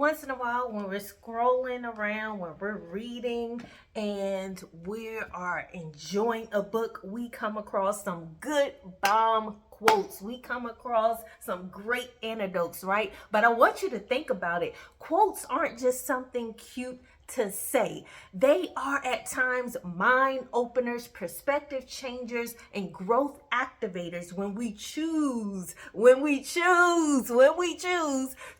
once in a while when we're scrolling around, when we're reading and we are enjoying a book, we come across some good bomb quotes. We come across some great anecdotes, right? But I want you to think about it. Quotes aren't just something cute to say. They are at times mind openers, perspective changers, and growth activators when we choose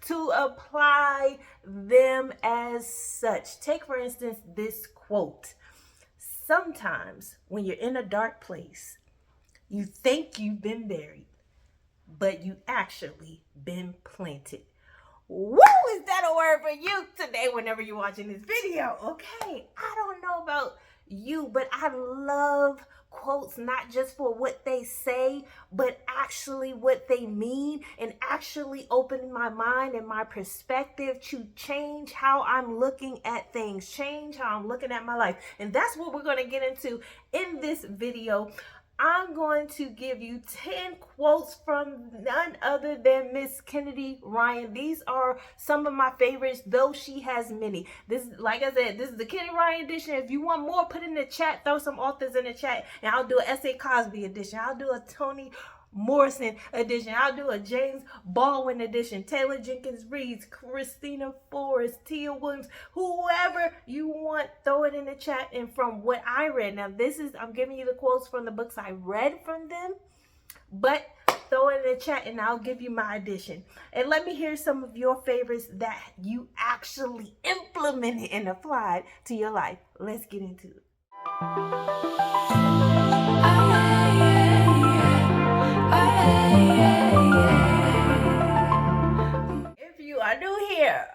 to apply them as such. Take, for instance, this quote. Sometimes when you're in a dark place, you think you've been buried, but you actually been planted. Woo! Is that a word for you today whenever you're watching this video? Okay, I don't know about you, but I love quotes not just for what they say, but actually what they mean, and actually opening my mind and my perspective to change how I'm looking at things, change how I'm looking at my life. And that's what we're going to get into in this video. I'm going to give you 10 quotes from none other than Miss Kennedy Ryan. These are some of my favorites, though she has many. This, like I said, this is the Kennedy Ryan edition. If you want more, put in the chat, throw some authors in the chat, and I'll do an S.A. Cosby edition. I'll do a Toni Morrison edition. I'll do a James Baldwin edition. Taylor Jenkins Reid, Christina Forrest, Tia Williams, whoever you want, throw it in the chat. And from what I read, now I'm giving you the quotes from the books I read from them, but throw it in the chat and I'll give you my edition. And let me hear some of your favorites that you actually implemented and applied to your life. Let's get into it. If you are new here,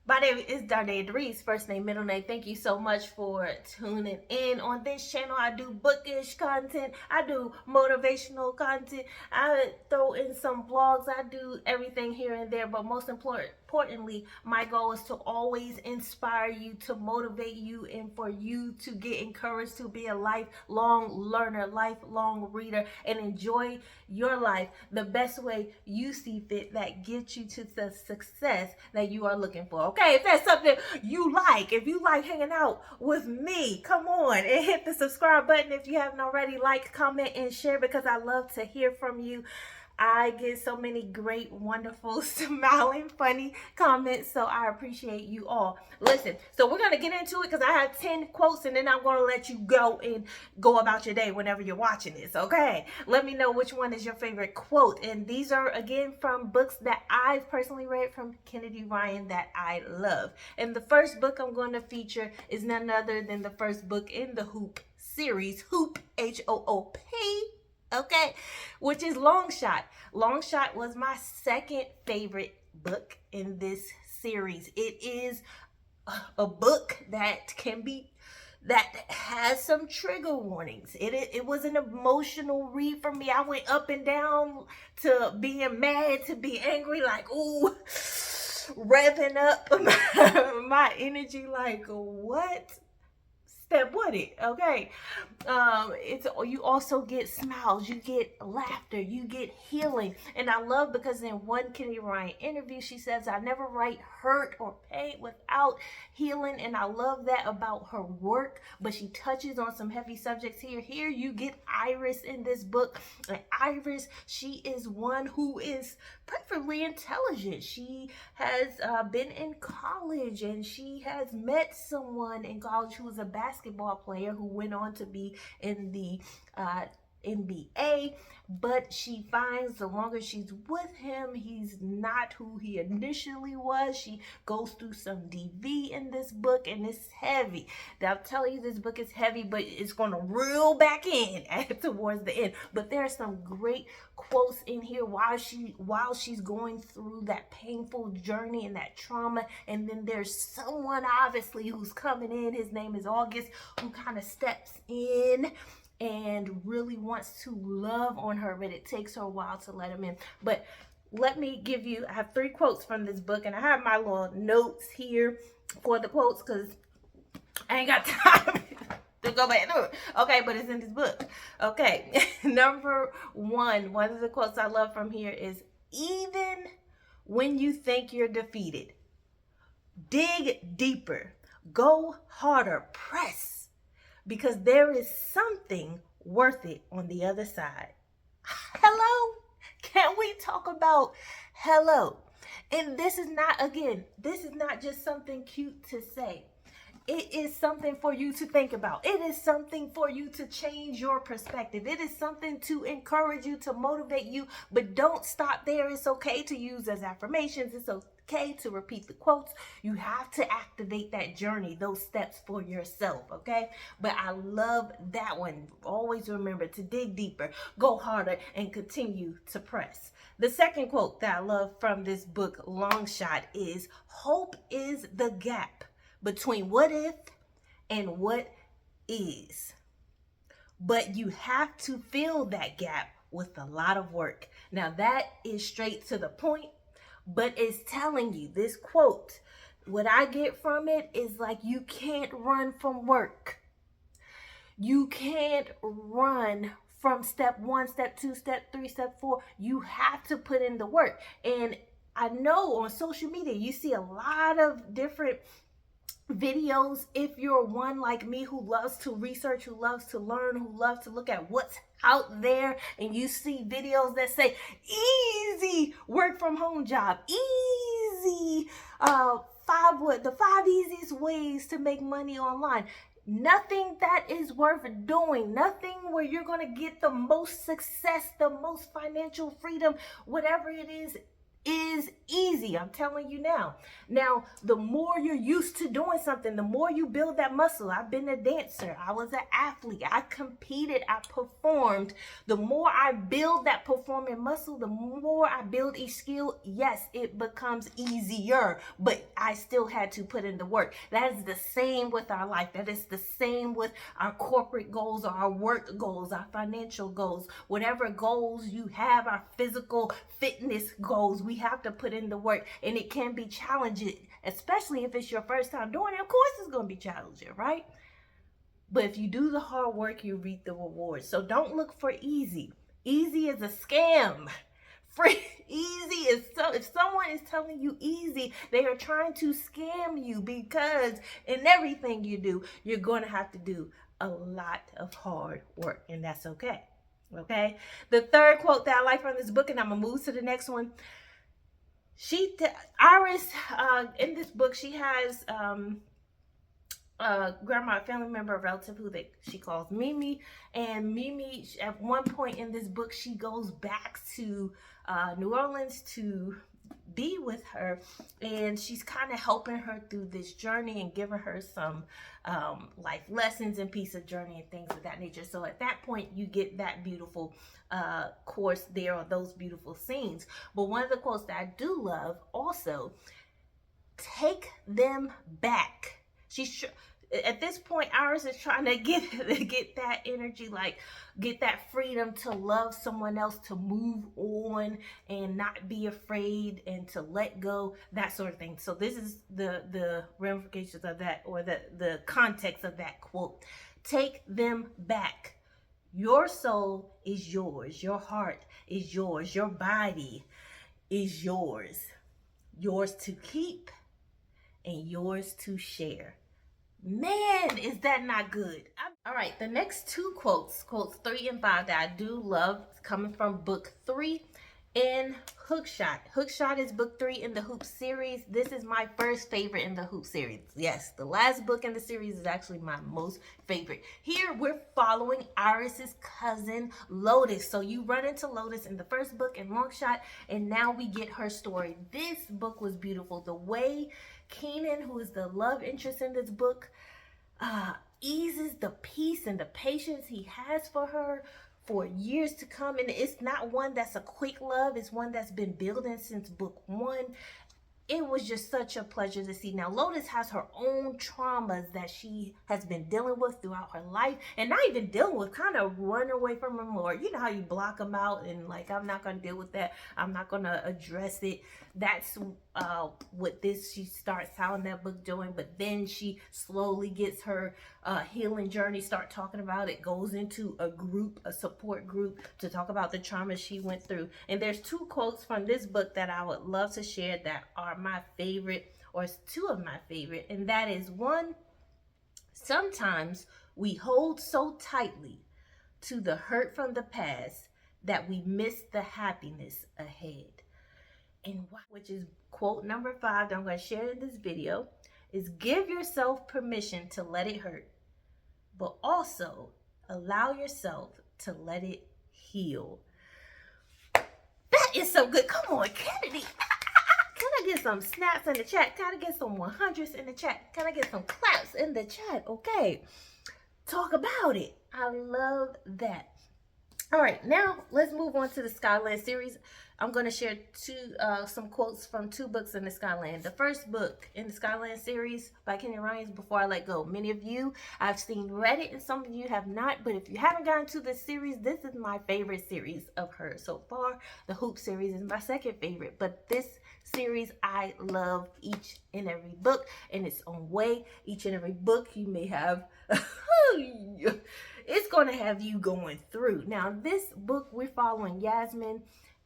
my name is Darnaya, Darice, first name, middle name. Thank you so much for tuning in. On this channel, I do bookish content. I do motivational content. I throw in some vlogs. I do everything here and there. But most importantly, my goal is to always inspire you, to motivate you, and for you to get encouraged to be a lifelong learner, lifelong reader, and enjoy your life the best way you see fit that gets you to the success that you are looking for. Okay, if that's something you like, if you like hanging out with me, come on and hit the subscribe button if you haven't already. Like, comment, and share, because I love to hear from you. I get so many great, wonderful, smiling, funny comments, so I appreciate you all. Listen, so we're going to get into it because I have 10 quotes, and then I'm going to let you go and go about your day whenever you're watching this, okay? Let me know which one is your favorite quote. And these are, again, from books that I've personally read from Kennedy Ryan that I love. And the first book I'm going to feature is none other than the first book in the Hoop series, Hoop, H-O-O-P. Okay, which is Long Shot. Long Shot was my second favorite book in this series. It is a book that has some trigger warnings. It was an emotional read for me. I went up and down to being mad, to be angry, like, ooh, revving up my energy, like, what? Step with it, okay? You also get smiles, you get laughter, you get healing. And I love, because in one Kennedy Ryan interview, she says, I never write hurt or pain without healing. And I love that about her work, but she touches on some heavy subjects here. Here you get Iris in this book. And Iris, she is one who is perfectly intelligent. She has been in college, and she has met someone in college who was a basketball player who went on to be in the NBA, but she finds the longer she's with him, he's not who he initially was. She goes through some DV in this book, and it's heavy. I'll tell you, this book is heavy, but it's going to reel back in towards the end. But there are some great quotes in here while she's going through that painful journey and that trauma. And then there's someone obviously who's coming in. His name is August, who kind of steps in and really wants to love on her, but it takes her a while to let him in. But let me give you, I have 3 quotes from this book, and I have my little notes here for the quotes because I ain't got time to go back through it. Okay, but it's in this book. Okay, number one of the quotes I love from here is, even when you think you're defeated. Dig deeper, go harder, press, because there is something worth it on the other side. Hello? Can we talk about hello? And this is not, again, this is not just something cute to say. It is something for you to think about. It is something for you to change your perspective. It is something to encourage you, to motivate you, but don't stop there. It's okay to use as affirmations. It's okay to repeat the quotes. You have to activate that journey, those steps for yourself, okay? But I love that one. Always remember to dig deeper, go harder, and continue to press. The second quote that I love from this book, Long Shot, is hope is the gap between what if and what is. But you have to fill that gap with a lot of work. Now that is straight to the point, but it's telling you, this quote, what I get from it is like, you can't run from work. You can't run from step 1, step 2, step 3, step 4. You have to put in the work. And I know on social media, you see a lot of different videos. If you're one like me who loves to research, who loves to learn, who loves to look at what's out there, and you see videos that say easy work from home job, easy the 5 easiest ways to make money online. Nothing that is worth doing, nothing where you're going to get the most success, the most financial freedom, whatever it is easy. I'm telling you now. Now, the more you're used to doing something, the more you build that muscle. I've been a dancer. I was an athlete. I competed. I performed. The more I build that performing muscle, the more I build each skill. Yes, it becomes easier, but I still had to put in the work. That is the same with our life. That is the same with our corporate goals or our work goals, our financial goals, whatever goals you have, our physical fitness goals. We have to put in the work, and it can be challenging, especially if it's your first time doing it. Of course it's going to be challenging, right? But if you do the hard work, you reap the rewards. So don't look for easy. Easy is a scam. Free easy is if someone is telling you easy, they are trying to scam you, because in everything you do, you're going to have to do a lot of hard work, and that's okay. Okay. The third quote that I like from this book, and I'm gonna move to the next one. Iris, in this book, she has grandma, a family member, a relative who she calls Mimi. And Mimi, at one point in this book, she goes back to New Orleans to be with her, and she's kind of helping her through this journey and giving her some life lessons and piece of journey and things of that nature. So at that point, you get that beautiful course there, or those beautiful scenes. But one of the quotes that I do love also, take them back. At this point, Iris is trying to get that energy, like get that freedom to love someone else, to move on and not be afraid, and to let go, that sort of thing. So this is the ramifications of that, or the context of that quote. Take them back. Your soul is yours. Your heart is yours. Your body is yours. Yours to keep and yours to share. Man, is that not good? All right, the next two quotes 3 and 5 that I do love, coming from book 3 in Hookshot. Hookshot is book 3 in the Hoop series. This is my first favorite in the Hoop series. Yes, the last book in the series is actually my most favorite. Here, we're following Iris's cousin, Lotus. So you run into Lotus in the first book in Longshot, and now we get her story. This book was beautiful. The way Keenan, who is the love interest in this book, eases the peace and the patience he has for her for years to come. And it's not one that's a quick love. It's one that's been building since book 1. It was just such a pleasure to see. Now, Lotus has her own traumas that she has been dealing with throughout her life, and not even dealing with, kind of run away from them, or you know how you block them out and like, I'm not going to deal with that. I'm not going to address it. That's what she starts out in that book doing, but then she slowly gets her healing journey, start talking about it, goes into a support group to talk about the trauma she went through. And there's two quotes from this book that I would love to share that are my favorite, or two of my favorite, and that is one: sometimes we hold so tightly to the hurt from the past that we miss the happiness ahead. And which is quote number 5 that I'm going to share in this video, is give yourself permission to let it hurt, but also allow yourself to let it heal. That is so good. Come on, Kennedy. Can I get some snaps in the chat? Can I get some 100s in the chat? Can I get some claps in the chat? Okay. Talk about it. I love that. All right, now let's move on to the Skyland series. I'm going to share some quotes from 2 books in the Skyland. The first book in the Skyland series by Kenny Ryan is Before I Let Go. Many of you I've seen read it, and some of you have not. But if you haven't gotten to this series, this is my favorite series of hers so far. The Hoop series is my second favorite. But this series, I love each and every book in its own way. Each and every book you may have... it's going to have you going through. Now, this book, we're following Yasmin.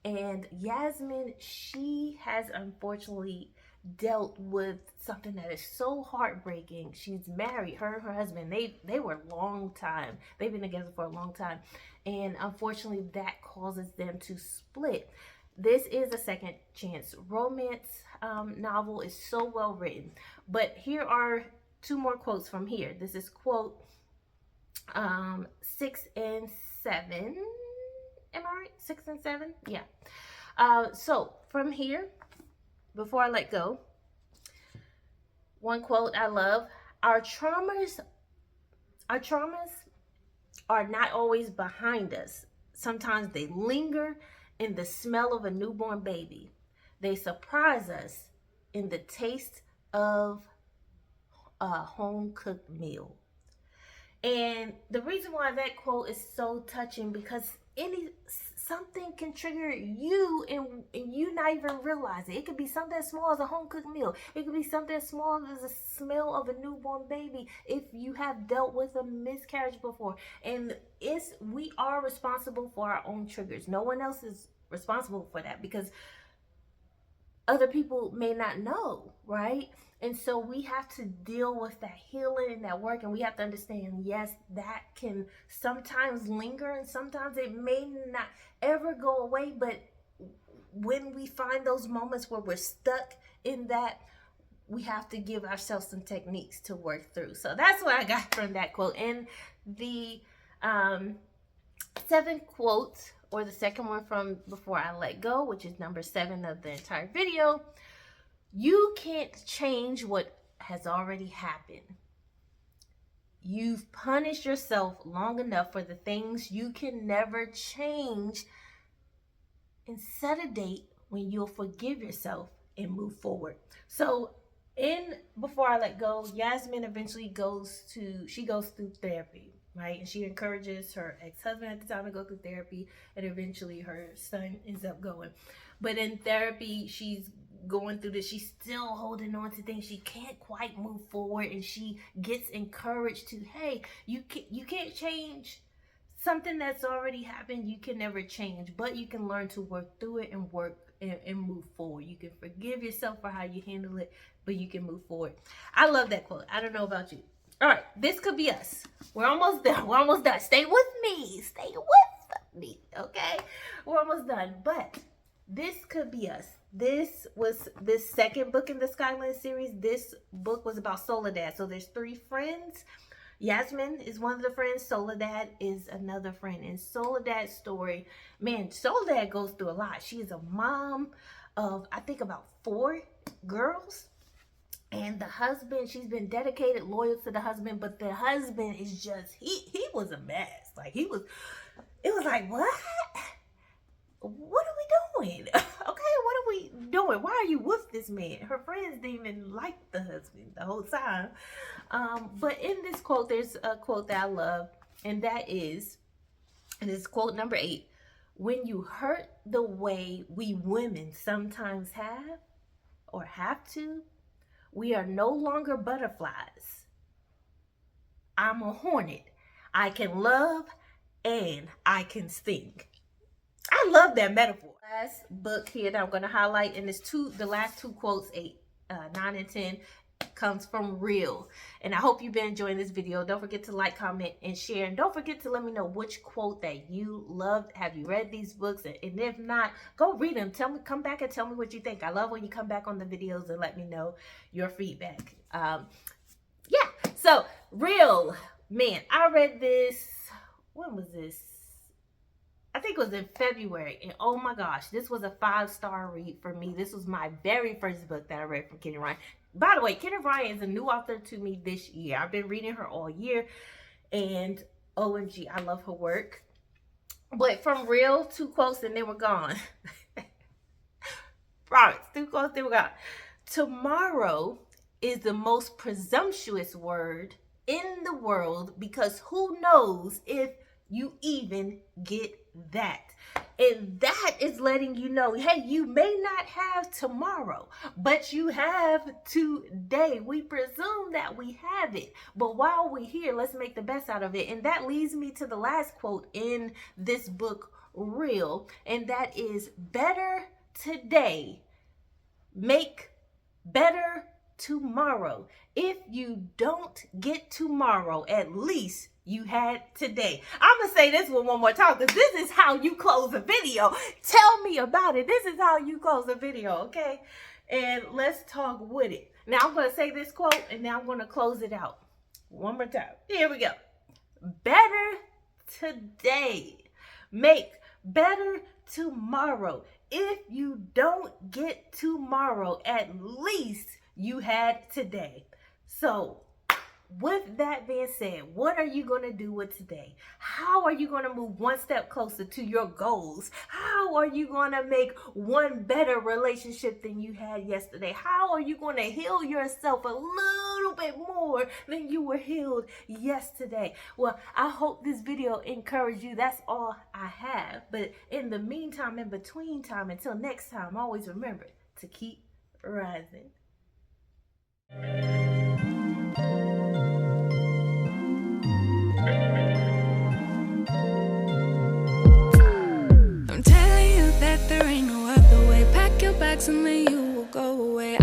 And Yasmin, she has unfortunately dealt with something that is so heartbreaking. She's married. Her and her husband, they were a long time. They've been together for a long time. And unfortunately, that causes them to split. This is a second chance romance novel. Is so well written. But here are 2 more quotes from here. This is quote 6 and 7. Am I right? 6 and 7? Yeah. So from here, Before I Let Go, one quote I love: our traumas are not always behind us. Sometimes they linger in the smell of a newborn baby. They surprise us in the taste of a home-cooked meal. And the reason why that quote is so touching, because something can trigger you and you not even realize it. It could be something as small as a home-cooked meal. It could be something as small as the smell of a newborn baby if you have dealt with a miscarriage before. And we are responsible for our own triggers. No one else is responsible for that, because other people may not know, right? And so we have to deal with that healing and that work, and we have to understand, yes, that can sometimes linger, and sometimes it may not ever go away. But when we find those moments where we're stuck in that, we have to give ourselves some techniques to work through. So that's what I got from that quote. And the 7th quote, or the second one from Before I Let Go, which is number 7 of the entire video: you can't change what has already happened. You've punished yourself long enough for the things you can never change, and set a date when you'll forgive yourself and move forward. So in Before I Let Go, Yasmin eventually goes through therapy, right? And she encourages her ex-husband at the time to go through therapy, and eventually her son ends up going. But in therapy, she's going through this, she's still holding on to things. She can't quite move forward, and she gets encouraged to, hey, you can't change something that's already happened. You can never change, but you can learn to work through it and work and move forward. You can forgive yourself for how you handle it, but you can move forward. I love that quote. I don't know about you. All right, this could be us. We're almost done. We're almost done. Stay with me. Stay with me. Okay, we're almost done. But this could be us. This was this second book in the Skyland series. This book was about Soledad. So there's 3 friends. Yasmin is one of the friends. Soledad is another friend. And Soledad's story, man, Soledad goes through a lot. She is a mom of, I think, about 4 girls. And the husband, she's been dedicated, loyal to the husband, but the husband is just, he was a mess. Like, it was like, what are we doing? Okay, what are we doing? Why are you with this man? Her friends didn't even like the husband the whole time. But in this quote, there's a quote that I love, and that is, and it's quote number 8: when you hurt the way we women sometimes have or have to, we are no longer butterflies. I'm a hornet. I can love and I can sting. I love that metaphor. Last book here that I'm going to highlight, and it's the last two quotes, 9 and 10, comes from Real. And I hope you've been enjoying this video. Don't forget to like, comment, and share. And don't forget to let me know which quote that you loved. Have you read these books? And if not, go read them. Come back and tell me what you think. I love when you come back on the videos and let me know your feedback. Yeah, so Real, man, I read this, when was this? I think it was in February, and oh my gosh, this was a 5-star read for me. This was my very first book that I read from Kenny Ryan. By the way, Kenny Ryan is a new author to me this year. I've been reading her all year, and OMG, I love her work. But from Real, 2 quotes and they were gone. Promise, 2 quotes, they were gone. Tomorrow is the most presumptuous word in the world, because who knows if you even get that. And that is letting you know, hey, you may not have tomorrow, but you have today. We presume that we have it, but while we're here, let's make the best out of it. And that leads me to the last quote in this book, Real, and that is, better today, make better tomorrow. If you don't get tomorrow, at least you had today. I'm gonna say this one more time, because this is how you close a video. Tell me about it. This is how you close a video, okay? And let's talk with it. Now I'm gonna say this quote, and now I'm gonna close it out one more time. Here we go. Better today, make better tomorrow. If you don't get tomorrow, at least you had today. So with that being said, what are you going to do with today? How are you going to move one step closer to your goals? How are you going to make one better relationship than you had yesterday? How are you going to heal yourself a little bit more than you were healed yesterday? Well, I hope this video encouraged you. That's all I have. But in the meantime, in between time, until next time, always remember to keep rising. I'm telling you that there ain't no other way. Pack your bags and then you will go away.